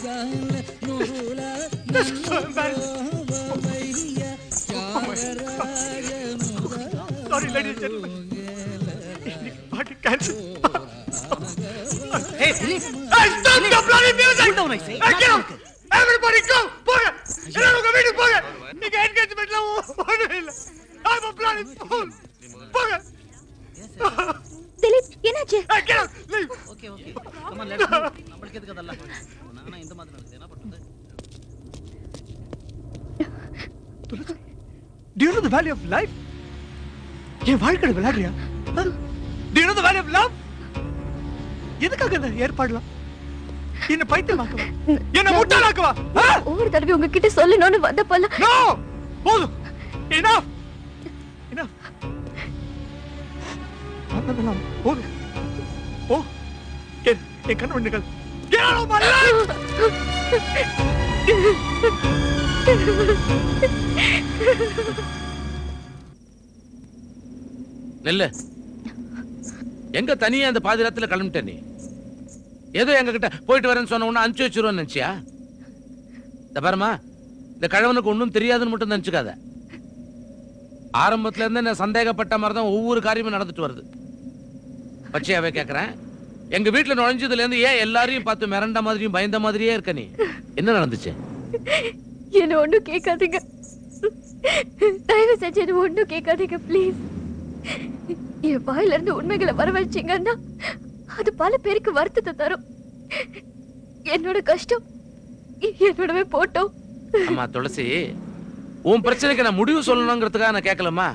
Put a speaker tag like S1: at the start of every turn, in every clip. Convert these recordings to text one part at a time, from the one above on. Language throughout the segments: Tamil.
S1: Sorry, ladies and gentlemen. Party cancel.
S2: Hey, Philip!
S1: Hey, stop the bloody music!
S2: Cool down, I say.
S1: Hey, get up! Everybody go! போங்க! எல்லாரும் உங்க வீட்டுக்கு போங்க! நீங்க என்கேஜ்மென்ட்ல ஓடவே இல்ல. I'm a bloody fool. போங்க!
S3: திலீப், என்னாச்சு?
S1: Hey, get up! Leave!
S2: Okay. Come on, let's go. நம்மளுக்கு எதுக்கு அதெல்லாம்? நானா இந்த மாதிரி நடக்குது என்ன பண்றது?
S1: Do you know the value of life? என் வாழ்க்கை விளையாடுறியா? Do you know the value of love? எதுக்காக இந்த ஏற்பாடுலாம்? என்ன பைத்தியமாக்குவா? என்ன முட்டாளாக்குவா?
S3: ஒவ்வொரு தடவை உங்ககிட்ட சொல்லணும்னு வந்தப்பல
S1: No! போதும். Enough. வந்ததெல்லாம் போதும். ஓ. என் கண்ணு விண்ணுகள். Get out of my life!
S4: நெல்ல எங்க தனியா அந்த பாதிராத்துல கிளம்பிட்ட நீ? ஏதோ எங்க கிட்ட போயிட்டு வரேன்னு சொன்ன உடனே அனுப்பிச்சு வச்சிருவோன்னு நினைச்சியா? இந்த பாருமா, இந்த கழவனுக்கு ஒன்றும் தெரியாதுன்னு மட்டும் நினைச்சுக்காத. ஆரம்பத்துல இருந்து நான் சந்தேகப்பட்ட மாதிரி தான் ஒவ்வொரு காரியமும் நடந்துட்டு வருது. பச்சையாவே கேட்கறேன், எங்க வீட்டுல நுழைஞ்சதுல இருந்து ஏன் எல்லாரையும் பார்த்து மிரண்ட மாதிரியும் பயந்த மாதிரியே இருக்க நீ? என்ன நடந்துச்சு?
S3: என்ன ஒண்ணும் கேட்காதீங்க, தயவு செஞ்சு என்ன ஒண்ணும் கேட்காதீங்க ப்ளீஸ். என் வாயில இருந்து உண்மைகளை வரவழைச்சீங்கன்னா அது பல பேருக்கு வருத்தத்தை தரும். என்னோட கஷ்டம் என்னோடவே போட்டோம்.
S4: அம்மா துளசி, உன் பிரச்சனைக்கு நான் முடிவு சொல்லணுங்கிறதுக்காக நான் கேட்கலமா.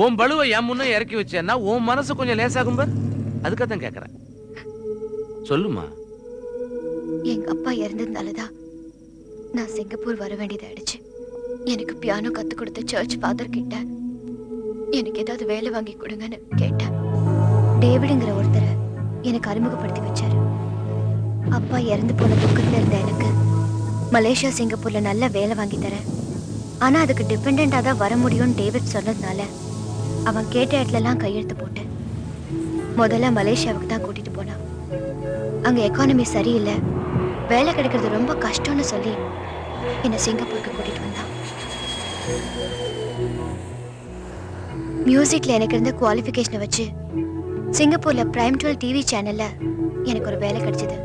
S4: உன் பலுவை என் முன்ன இறக்கி வச்சேன்னா உன் மனசு கொஞ்சம் லேசாகும் பார், அதுக்காக தான் கேட்கறேன். சொல்லுமா.
S3: எங்க அப்பா இறந்ததுனாலதான் நான் சிங்கப்பூர் வர வேண்டியதாயிடுச்சு. எனக்கு பியானோ கத்து கொடுத்த சர்ச் ஃபாதர் கிட்ட எனக்கு ஏதாவது வேலை வாங்கி கொடுங்கன்னு கேட்டேன். டேவிடுங்கிற ஒருத்தரை எனக்கு அறிமுகப்படுத்தி வச்சாரு. அப்பா இறந்து போன துக்கத்துல இருந்த எனக்கு மலேசியா சிங்கப்பூர்ல நல்ல வேலை வாங்கி தரேன், ஆனா அதுக்கு டிபெண்டா தான் வர முடியும்னு டேவிட் சொன்னதுனால அவன் கேட்ட இடத்துல எல்லாம் கையெழுத்து போட்டேன். முதல்ல மலேசியாவுக்கு தான் கூட்டிட்டு போனான். அங்க எக்கானமி சரியில்லை, வேலை கிடைக்கிறது ரொம்ப கஷ்டம்னு சொல்லி என்னை சிங்கப்பூருக்கு கூட்டிட்டு வந்தான். மியூசிக்ல எனக்கு இருந்த குவாலிஃபிகேஷனை வச்சு சிங்கப்பூர்ல பிரைம் 12 டிவி சேனல்ல எனக்கு ஒரு வேலை கிடைச்சது.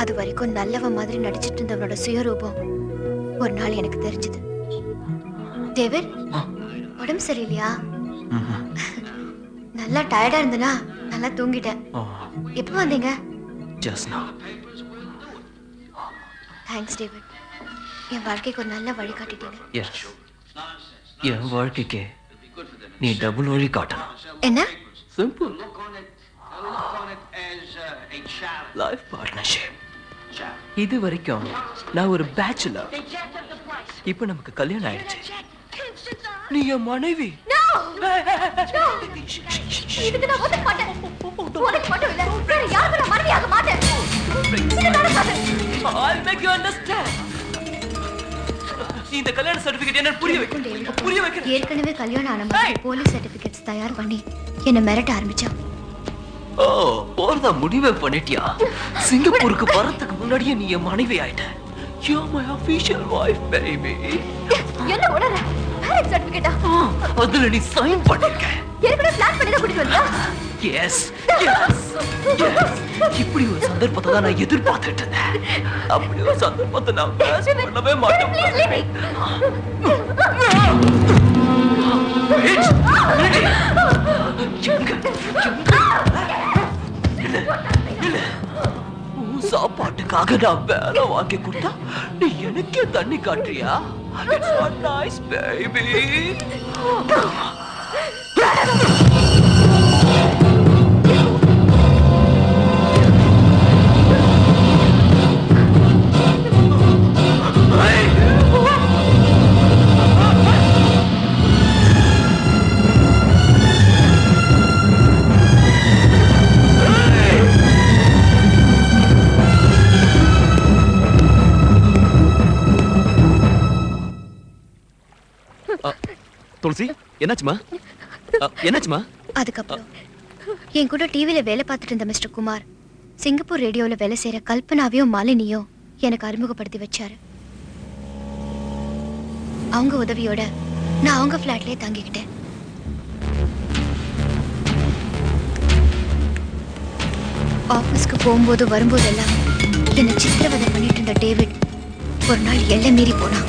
S3: அது வரைக்கும் நல்லவன் மாதிரி நடிச்சிட்டு இருந்தவனோட சுயரூபம் ஒரு நாள் எனக்கு தெரிஞ்சது. டேவிட், உடம்பு சரியில்லையா? நல்லா டயர்டா இருந்தனா, நல்லா தூங்கிட்டேன். எப்போ வந்தீங்க?
S5: Just now.
S3: தேங்க்ஸ் டேவிட், என் வாழ்க்கைக்கு ஒரு நல்ல வழி காட்டிட்டீங்க.
S5: Yes. என் வாழ்க்கைக்கு நீ டபுள் வழி காட்டணும்.
S3: என்ன?
S5: சிம்பிள். Life partnership. இது வரைக்கும் நான் ஒரு பேச்சுலர், இப்போ நமக்கு கல்யாணம் ஆயிடுச்சு. நீ என் மனைவி.
S3: இதுக்கு நான் ஒத்துக்க மாட்டேன். உனக்கு மட்டும் இல்ல, வேற யாருக்கும் நான் மனைவியாக மாட்டேன். இது நடக்காது.
S5: I'll make you understand. இந்த கல்யாண சர்டிபிகேட் என்ன புரிய வைக்க.
S3: ஏற்கனவே கல்யாணம் ஆன மாதிரி போலீஸ் சர்டிபிகேட்ஸ் தயார் பண்ணி என்ன மிரட்ட ஆரம்பிச்சான்.
S5: ஓ, போறதா முடிவே பண்ணிட்டியா? சிங்கப்பூருக்கு வரதுக்கு முன்னாடியே நீ என் மனைவி ஆயிட்ட. You're my official wife, baby.
S3: என்ன உளற? மேரேஜ் சர்டிபிகேட்டா?
S5: அதுல நீ சைன் பண்ணிருக்க.
S3: ஏற்கனவே பிளான் பண்ணி தான் கூட்டிட்டு வந்தியா?
S5: Yes. இப்படி ஒரு சந்தர்ப்பத்தை தான் நான் எதிர்பார்த்துட்டு இருந்தேன். அப்படி ஒரு சந்தர்ப்பத்தை நான் மிஸ் பண்ணவே மாட்டேன். சாப்பாட்டுக்காக நான் வேலை வாங்கி கொடுத்தா நீ எனக்கே தண்ணி காட்டுறியா? It's not nice, baby.
S6: துளசி, என்னாச்சுமா? என்னாச்சுமா?
S3: அதுக்கப்புறம் என் கூட டிவில வேலை பார்த்துட்டு இருந்த மிஸ்டர் குமார் சிங்கப்பூர் ரேடியோவில் வேலை செய்யற கல்பனாவையும் மாலினியும் எனக்கு அறிமுகப்படுத்தி வச்சாரு. அவங்க உதவியோட நான் அவங்க ஃபிளாட்லயே தங்கிக்கிட்டேன். ஆபீஸ்க்கு போகும்போது வரும்போதெல்லாம் என்னை சித்திரவதை பண்ணிட்டு இருந்த டேவிட் ஒரு நாள் எல்லை மீறி போனான்.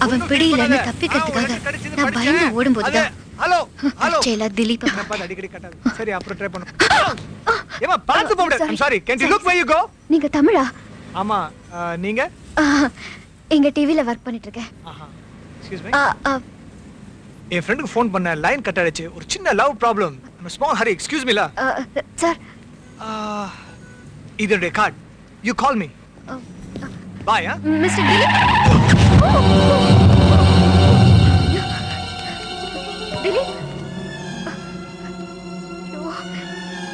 S3: அவன் பிடியில தப்பிக்கிறதுக்காக நான் பயந்து ஓடும்போதுதான்
S1: ஹலோ ஹலோ
S3: செயலா திலீப்
S1: அடிக்கடி கட்டாது. சரி அப்புறம் ட்ரை பண்ணு. ஏமா பார்த்து போடு. I'm sorry. Can you look where you go?
S3: நீங்க தமிழா?
S1: ஆமா. நீங்க?
S3: எங்க டிவில வர்க் பண்ணிட்டு இருக்கேன்.
S1: Excuse me. என் ஃப்ரெண்டுக்கு ஃபோன் பண்ண லைன் கட் ஆயிடுச்சு. ஒரு சின்ன love problem. I'm small hurry. Excuse me la.
S3: Sir
S1: இதோட card. You call me. Bye.
S3: Mister Dilip. Dilip.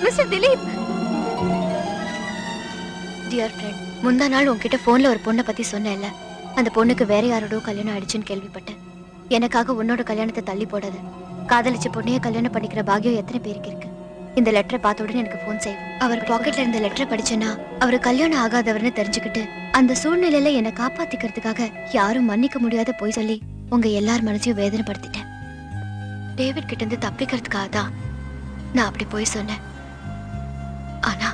S3: Mister Dilip. Dear friend, முந்தா நாள் உன்கிட்ட போன்ல ஒரு பொண்ணை பத்தி சொன்னேன்ல. அந்த பொண்ணுக்கு வேற யாரோட கல்யாணம் ஆயிடுச்சுன்னு கேள்விப்பட்டேன். எனக்காக உன்னோட கல்யாணத்தை தள்ளி போடாது. காதலிச்ச பொண்ணையே கல்யாணம் பண்ணிக்கிற பாக்கியம் எத்தனை பேருக்கு இருக்கு? இந்த லெட்டரை பார்த்த உடனே எனக்கு போன் செய்வோம். அவர் பாக்கெட்ல இருந்த லெட்டரை படிச்சேன்னா அவர் கல்யாணம் ஆகாதவர்னு தெரிஞ்சுக்கிட்டு அந்த சூழ்நிலையில என்னை காப்பாத்திக்கிறதுக்காக யாரும் மன்னிக்க முடியாத போய் சொல்லி உங்க எல்லார் மனசையும் வேதனைப்படுத்திட்டேன். டேவிட் கிட்ட இருந்து தப்பிக்கிறதுக்காக தான் நான் அப்படி போய் சொன்னேன். ஆனா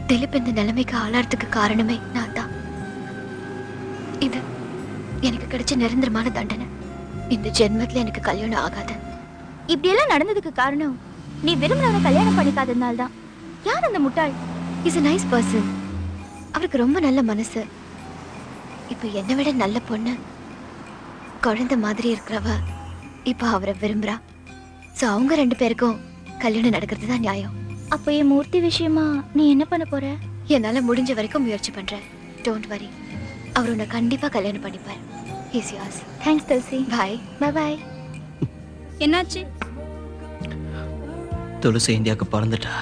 S3: திலீப் இந்த நிலைமைக்கு ஆளாறதுக்கு காரணமே நான் தான். இது எனக்கு கிடைச்ச நிரந்தரமான தண்டனை. இந்த ஜென்மத்துல எனக்கு கல்யாணம் ஆகாது.
S7: இப்படி எல்லாம் நடந்ததுக்கு காரணம் நீ விரும்பினவரை கல்யாணம் பண்ணிக்காததுனால தான். யார் அந்த முட்டாள்?
S3: Is a nice person. அவருக்கு ரொம்ப நல்ல மனசு. இப்ப என்னை விட நல்ல பொண்ணு, குழந்தை மாதிரி இருக்கிறவ இப்ப அவரை விரும்புறா. சோ அவங்க ரெண்டு பேருக்கும் கல்யாணம் நடக்கிறது தான் நியாயம்.
S7: அப்போ என் மூர்த்தி விஷயமா நீ என்ன பண்ண போற?
S3: என்னால முடிஞ்ச வரைக்கும் முயற்சி பண்றேன். Don't worry. அவர் உன்னை கண்டிப்பா கல்யாணம் பண்ணிப்பார். He's yours.
S7: Thanks Thulasi.
S3: Bye.
S7: Bye. என்னாச்சு?
S5: துளசி இந்தியாவுக்கு பறந்துட்டா.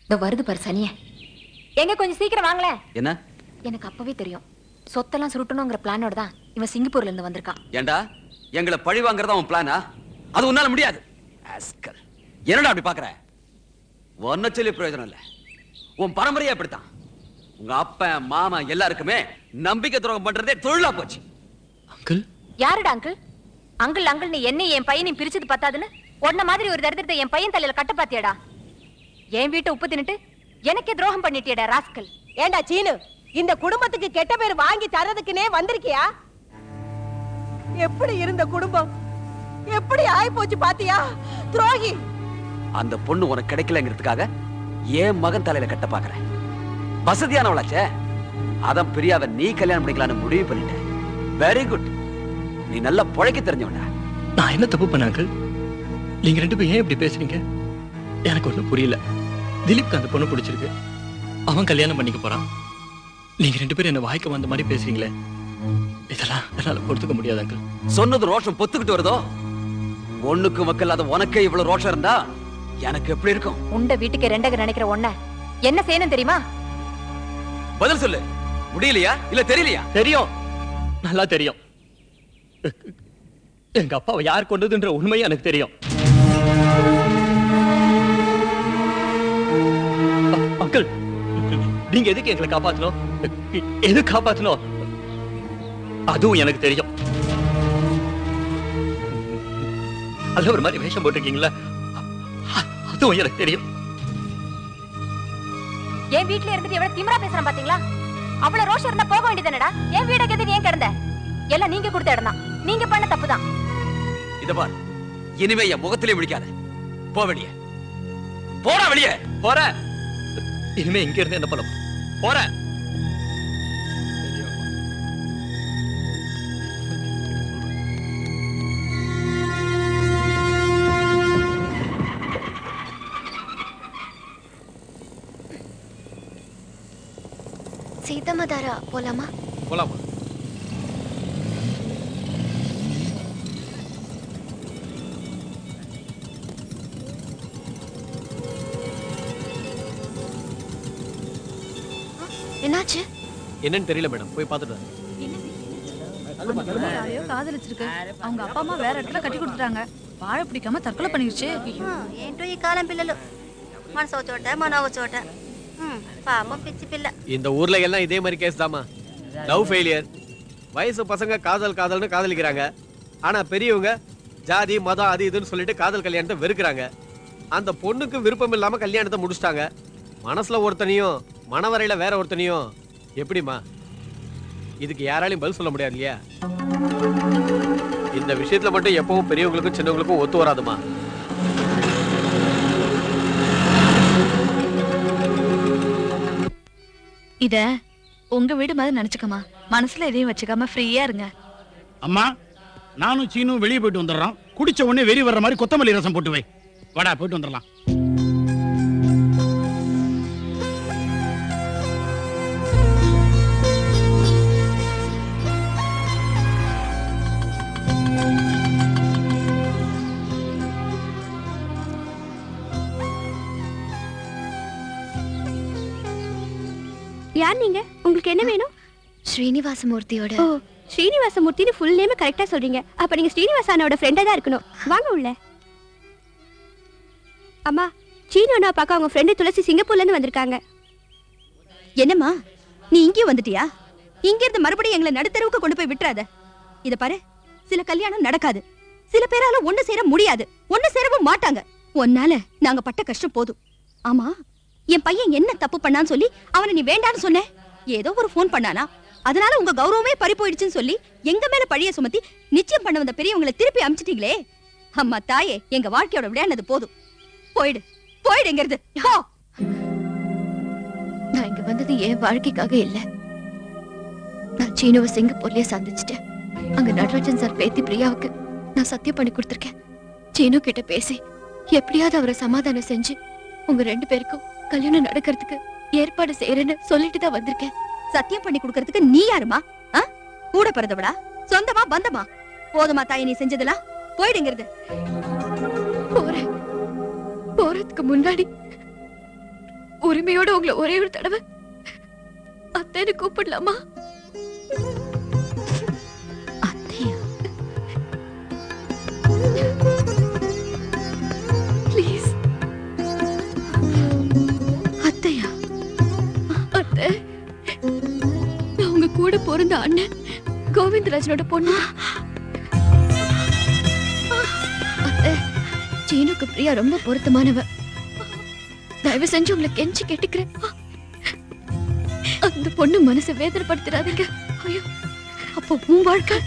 S8: இந்த வருது பாரு சனிய. எங்க கொஞ்சம் சீக்கிரம் வாங்களே.
S6: என்ன?
S8: எனக்கு அப்பவே தெரியும். சொத்தெல்லாம் சுருட்டணுங்கிற பிளானோட தான் இவன் சிங்கப்பூர்ல இருந்து வந்திருக்கான்.
S6: ஏண்டா எங்களை பழி வாங்குறதா உன் பிளானா? அது உன்னால முடியாது. ஆஸ்கல். என்னடா அப்படி பாக்குற? ஒன்ன சொல்லி பிரயோஜனம் இல்ல. உன் பரம்பரையே அப்படித்தான். உங்க அப்பா மாமா எல்லாருக்குமே நம்பிக்கை துரோகம் பண்றதே தொழிலா போச்சு.
S5: அங்கிள்
S8: யாருடா அங்கிள்? அங்கிள் அங்கிள் நீ என்ன என் பையனையும் பிரிச்சது பத்தாதுன்னு உன்ன மாதிரி ஒரு தரித்திரத்தை என் பையன் தலையில கட்ட பாத்தியாடா? என் வீட்டை உப்பு தின்னுட்டு எனக்கே துரோகம் பண்ணிட்டியடா ராஸ்கல்.
S9: ஏண்டா சீனு, இந்த குடும்பத்துக்கு கெட்ட பேர் வாங்கி தரதுக்குனே வந்திருக்கியா? எப்படி இருந்த குடும்பம் எப்படி ஆய் போச்சு பாத்தியா? துரோகி.
S6: அந்த பொண்ணு உனக்கு கிடைக்கலங்கிறதுக்காக ஏன் மகன் தலையில கட்ட பாக்குற? வசதியானவளாச்சே, அதான் பிரியாவை நீ கல்யாணம் பண்ணிக்கலாம்னு முடிவு பண்ணிட்ட. Very good. நீ நல்லா பொழைக்க தெரிஞ்சவனா.
S5: நான் என்ன தப்பு பண்ண அங்கிள்? நீங்க ரெண்டு பேரும் ஏன் இப்படி பேசுறீங்க? எனக்கு ஒண்ணும் புரியல. திலீப்க்கு அந்த பொண்ணு பிடிச்சிருக்கு, அவன் கல்யாணம் பண்ணிக்க போறான். நீங்க ரெண்டு பேரும் என்ன வாய்க்க வந்த மாதிரி பேசுறீங்களே, இதெல்லாம் என்னால பொறுத்துக்க முடியாது அங்கிள்.
S6: சொன்னது ரோஷம் பொத்துக்கிட்டு வருதோ? ஒண்ணுக்கு மக்கள் அது உனக்கே இவ்வளவு ரோஷம் இருந்தா எனக்கு எப்படி இருக்கும்?
S8: உண்ட வீட்டுக்கு ரெண்டக நினைக்கிற ஒன்ன என்ன செய்யணும் தெரியுமா?
S6: பதில் சொல்லு. முடியலையா இல்ல தெரியலையா?
S5: தெரியும், நல்லா தெரியும். எங்க அப்பாவை யார் கொண்டதுன்ற உண்மையை எனக்கு தெரியும். அங்கிள், நீங்க எதுக்கு எங்களை காப்பாத்தணும்? எது காப்பாத்தணும் அதுவும் எனக்கு தெரியும். அல்ல ஒரு மாதிரி வேஷம் போட்டிருக்கீங்களா, அதுவும் எனக்கு தெரியும்.
S8: என் வீட்ல இருந்துட்டு எவ்வளவு திமிரா பேசுறான் பாத்தீங்களா? அவ்வளவு ரோஷம் இருந்தா போக வேண்டியதானடா? என் வீட கேட்டு ஏன் கிடந்த? எல்லாம் நீங்க கொடுத்த இடம் தான். நீங்க பண்ண தப்புதான்.
S6: இத பார், இனிமே என் முகத்திலே முடிக்காத. போ வெளியே. போடா வெளியே.
S5: போற. இனிமே இங்க இருந்து என்ன பண்ண போற?
S3: சீதமதாரா போலாமா?
S1: போலாம்.
S3: என்னாச்சு?
S5: என்னன்னு தெரியல மேடம், போய் பார்த்துட்டு
S10: யாரையோ காதலிச்சிருக்கு. அவங்க அப்பா அம்மா வேற இடத்துல கட்டி கொடுத்துட்டாங்க. வாழ பிடிக்காம தற்கொலை பண்ணிருச்சு.
S7: ఏంటో ఈ కాలం పిల్లలు మనసు చోట మనవ చోట
S11: பாவம் பிச்சு பிள்ளை.
S12: இந்த ஊர்ல எல்லாம் இதே மாதிரி கேஸ் தாமா. Love failure. வயசு பசங்க காதல்னு காதலிக்கிறாங்க. ஆனா பெரியவங்க ஜாதி மதம் அது இதுன்னு சொல்லிட்டு காதல் கல்யாணத்தை வெறுக்கிறாங்க. அந்த பொண்ணுக்கு விருப்பம் இல்லாம கல்யாணத்தை முடிச்சிட்டாங்க. மனசுல ஒருத்தனையும் மனவரையில வேற ஒருத்தனையும் எப்படிமா? இதுக்கு யாராலையும் பதில் சொல்ல முடியாது இல்லையா? இந்த விஷயத்துல மட்டும் எப்பவும் பெரியவங்களுக்கும் சின்னவங்களுக்கும் ஒத்து வராதுமா.
S10: இத உங்க வீடு மாதிரி நினைச்சுக்கமா. மனசுல எதையும் வச்சுக்காம ஃப்ரீயா இருங்க.
S2: அம்மா நானும் சீனும் வெளியே போயிட்டு வந்துடுறோம். குடிச்ச உடனே வெறி வர்ற மாதிரி கொத்தமல்லி ரசம் போட்டு வை. வாடா போயிட்டு வந்துடலாம்.
S13: யார் நீங்க? உங்களுக்கு என்ன வேணும்?
S3: ஸ்ரீனிவாசமூர்த்தியோட.
S13: ஓ, ஸ்ரீனிவாசமூர்த்தின்னு ஃபுல் நேம் கரெக்டா சொல்றீங்க. அப்ப நீங்க ஸ்ரீனிவாசனோட ஃப்ரெண்டா தான் இருக்கணும். வாங்க உள்ள. அம்மா, சீனு அண்ணா பார்க்க அவங்க ஃப்ரெண்டு துளசி சிங்கப்பூர்ல இருந்து வந்திருக்காங்க.
S10: என்னம்மா நீ இங்கே வந்துட்டியா? இங்க இருந்து மறுபடியும் எங்களை நடுத்தருவுக்கு கொண்டு போய் விட்டுறாத. இத பாரு, சில கல்யாணம் நடக்காது. சில பேரால ஒண்ணு சேர முடியாது. ஒண்ணு சேரவும் மாட்டாங்க. உன்னால நாங்க பட்ட கஷ்டம் போதும். ஆமா, என் பையன் என்ன தப்பு பண்ணான்னு சொல்லி அவனை நீ வேண்டான்னு சொன்ன? ஏதோ ஒரு போன் பண்ணானா, அதனால உங்க கௌரவமே பறி போயிடுச்சுன்னு சொல்லி எங்க மேல பழிய சுமத்தி நிச்சயம் பண்ண வந்த பெரியவங்களை திருப்பி அமிச்சிட்டீங்களே. அம்மா தாயே, எங்க வாழ்க்கையோட விளையாடுனது போதும். போயிடு, போயிடுங்கிறது போ.
S3: நான் இங்க வந்தது என் வாழ்க்கைக்காக இல்ல. நான் சீனுவை சிங்கப்பூர்லயே சந்திச்சிட்டேன். அங்க நடராஜன் சார் பேத்தி பிரியாவுக்கு நான் சத்தியம் பண்ணி கொடுத்திருக்கேன். சீனு கிட்ட பேசி எப்படியாவது அவரை சமாதானம் செஞ்சு உங்க 2 பேருக்கும் கல்யாணம் நடக்கிறதுக்கு ஏற்பாடு செய்யறேன்னு சொல்லிட்டு தான் வந்திருக்கேன்.
S10: சத்தியம் பண்ணி கொடுக்கறதுக்கு நீ யாருமா? கூட பிறந்தவளா? சொந்தமா பந்தமா? போதுமா தாய் நீ செஞ்சதெல்லாம்? போயிடுங்கிறது.
S3: போறதுக்கு முன்னாடி உரிமையோட உங்களை ஒரே ஒரு தடவை அத்தைன்னு கூப்பிடலாமா?
S10: அத்தையா?
S3: ப்ளீஸ். அத்தையா? அத்தை, நான் உங்க கூட பிறந்த அண்ணன் கோவிந்தராஜனோட பொண்ணு. அத்தை, சீனுக்கு பிரியா ரொம்ப பொருத்தமானவ. தயவு செஞ்சு உங்களை கெஞ்சி கேட்டுக்கிறேன். அந்த பொண்ணு மனசை வேதனைப்படுத்திடாதீங்க. ஐயோ, அப்போ உன் வாழ்க்கை.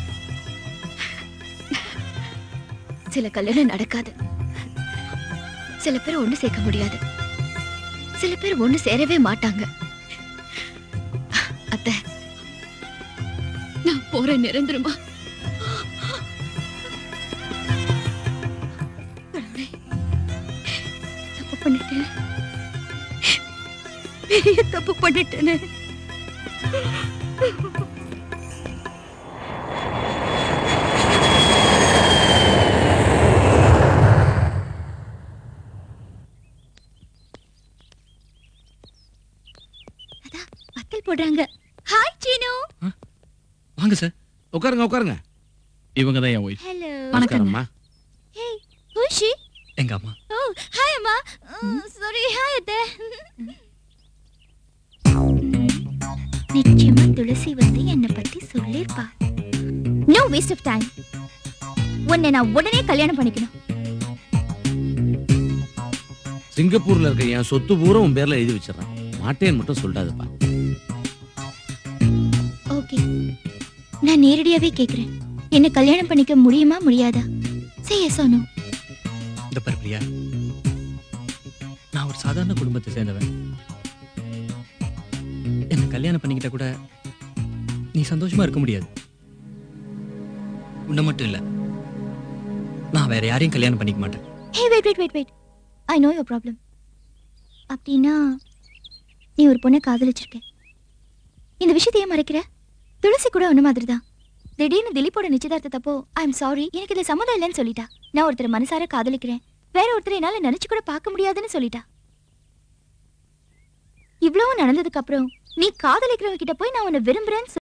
S3: சில கல்யாணம் நடக்காது. சில பேர் ஒண்ணு சேர்க்க முடியாது. சில பேர் ஒண்ணு சேரவே மாட்டாங்க. அத்தை, நான் போறேன் நிரந்தரமா. தப்பு பண்ணிட்டேன். பெரிய தப்பு பண்ணிட்டேனே. வக்கல் போடுறாங்க. ஹாய் சீனு.
S5: வாங்க சார்.
S4: உட்காருங்க.
S5: இவங்க தான் என் ஒய்ஃப்.
S13: ஹலோ.
S4: வணக்கம்மா.
S13: ஹே, who is she?
S5: எங்க அம்மா.
S13: ஓ, ஹாய் அம்மா. சாரி, ஹாய் அத்தை. நிச்சயமா துளசி வந்து என்ன பத்தி சொல்லிருப்பா. No waste of time. உன்னை நான் உடனே கல்யாணம் பண்ணிக்கணும்.
S4: சிங்கப்பூர்ல இருக்க என் சொத்து பூரா உன் பேர்ல எழுதி வச்சிடறேன். மாட்டேன்னு மட்டும் சொல்லிட்டாதுப்பா.
S13: ஓகே, நான் நேரடியாவே கேக்குறேன். என்ன கல்யாணம் பண்ணிக்க முடியுமா முடியாதா? Say yes or no.
S5: இந்த பாரு பிரியா, நான் ஒரு சாதாரண குடும்பத்தை சேர்ந்தவன். என்ன கல்யாணம் பண்ணிக்கிட்ட கூட நீ சந்தோஷமா இருக்க முடியாது. உன்னை மட்டும் இல்ல, நான் வேற யாரையும் கல்யாணம் பண்ணிக்க மாட்டேன்.
S13: Hey, wait. I know your problem. அப்படின்னா நீ ஒரு பொண்ணை காதலிச்சிருக்க. இந்த விஷயத்தை ஏன் மறைக்கிற? துளசி கூட ஒண்ணு மாதிரி தான். திடீர்னு திலீப்போட நிச்சயதார்த்தத்தப்போ ஐ எம் சாரி, எனக்கு இதுல சம்மதம் இல்லைன்னு சொல்லிட்டா. நான் ஒருத்தரை மனசார காதலிக்கிறேன், வேற ஒருத்தரை என்னால நினைச்சு கூட பார்க்க முடியாதுன்னு சொல்லிட்டா. இவ்வளவு நடந்ததுக்கு அப்புறம் நீ காதலிக்கிறவங்க கிட்ட போய் நான் உன்னை விரும்புறேன்னு